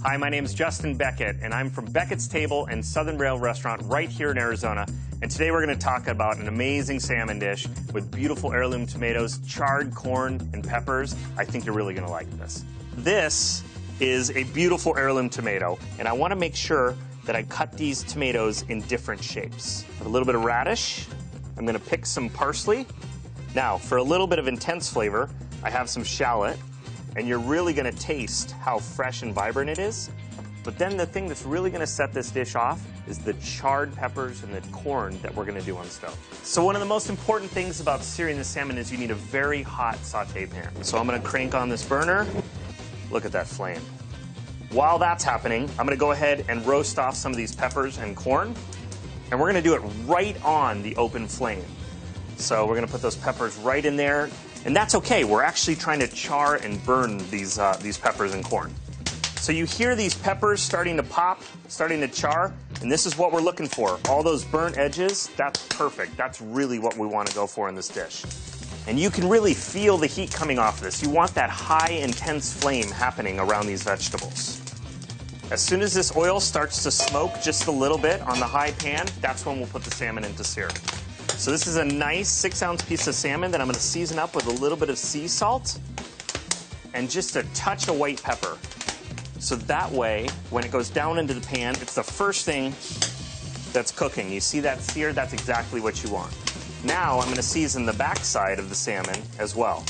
Hi, my name is Justin Beckett, and I'm from Beckett's Table and Southern Rail Restaurant right here in Arizona. And today we're going to talk about an amazing salmon dish with beautiful heirloom tomatoes, charred corn, and peppers. I think you're really going to like this. This is a beautiful heirloom tomato, and I want to make sure that I cut these tomatoes in different shapes. A little bit of radish. I'm going to pick some parsley. Now, for a little bit of intense flavor, I have some shallot. And you're really going to taste how fresh and vibrant it is. But then the thing that's really going to set this dish off is the charred peppers and the corn that we're going to do on stove. So one of the most important things about searing the salmon is you need a very hot saute pan. So I'm going to crank on this burner. Look at that flame. While that's happening, I'm going to go ahead and roast off some of these peppers and corn. And we're going to do it right on the open flame. So we're going to put those peppers right in there. And that's okay. We're actually trying to char and burn these peppers and corn. So you hear these peppers starting to pop, starting to char, and this is what we're looking for. All those burnt edges, that's perfect. That's really what we want to go for in this dish. And you can really feel the heat coming off this. You want that high, intense flame happening around these vegetables. As soon as this oil starts to smoke just a little bit on the high pan, that's when we'll put the salmon into sear. So this is a nice 6-ounce piece of salmon that I'm going to season up with a little bit of sea salt and just a touch of white pepper. So that way, when it goes down into the pan, it's the first thing that's cooking. You see that sear? That's exactly what you want. Now I'm going to season the backside of the salmon as well.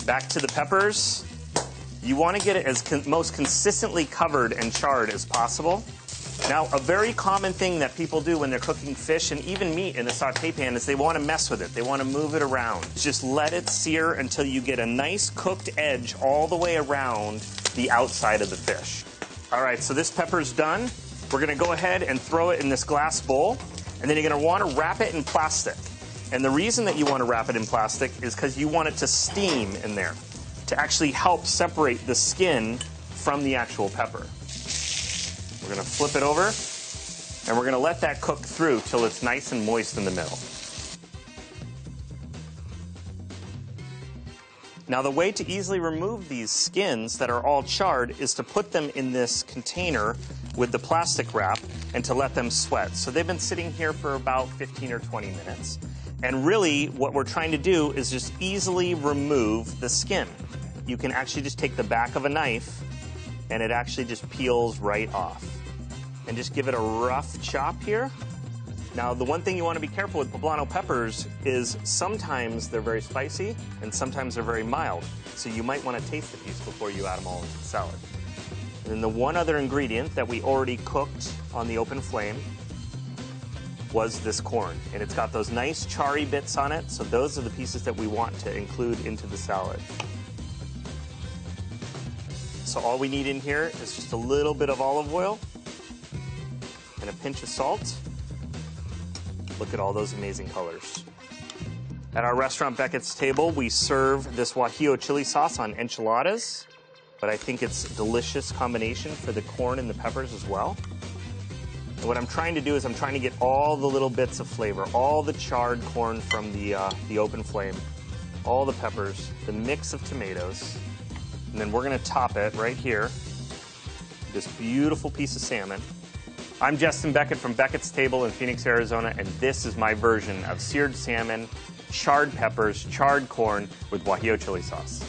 Back to the peppers. You want to get it as most consistently covered and charred as possible. Now, a very common thing that people do when they're cooking fish and even meat in a saute pan is they want to mess with it. They want to move it around. Just let it sear until you get a nice cooked edge all the way around the outside of the fish. All right, so this pepper's done. We're going to go ahead and throw it in this glass bowl, and then you're going to want to wrap it in plastic. And the reason that you want to wrap it in plastic is because you want it to steam in there to actually help separate the skin from the actual pepper. We're going to flip it over, and we're going to let that cook through till it's nice and moist in the middle. Now, the way to easily remove these skins that are all charred is to put them in this container with the plastic wrap and to let them sweat. So they've been sitting here for about 15 or 20 minutes. And really, what we're trying to do is just easily remove the skin. You can actually just take the back of a knife, and it actually just peels right off. And just give it a rough chop here. Now, the one thing you want to be careful with poblano peppers is sometimes they're very spicy and sometimes they're very mild. So you might want to taste a piece before you add them all into the salad. And then the one other ingredient that we already cooked on the open flame was this corn. And it's got those nice charry bits on it, so those are the pieces that we want to include into the salad. So all we need in here is just a little bit of olive oil and a pinch of salt. Look at all those amazing colors. At our restaurant Beckett's Table, we serve this guajillo chili sauce on enchiladas, but I think it's a delicious combination for the corn and the peppers as well. And what I'm trying to do is I'm trying to get all the little bits of flavor, all the charred corn from the open flame, all the peppers, the mix of tomatoes, and then we're going to top it right here with this beautiful piece of salmon. I'm Justin Beckett from Beckett's Table in Phoenix, Arizona, and this is my version of seared salmon, charred peppers, charred corn with guajillo chili sauce.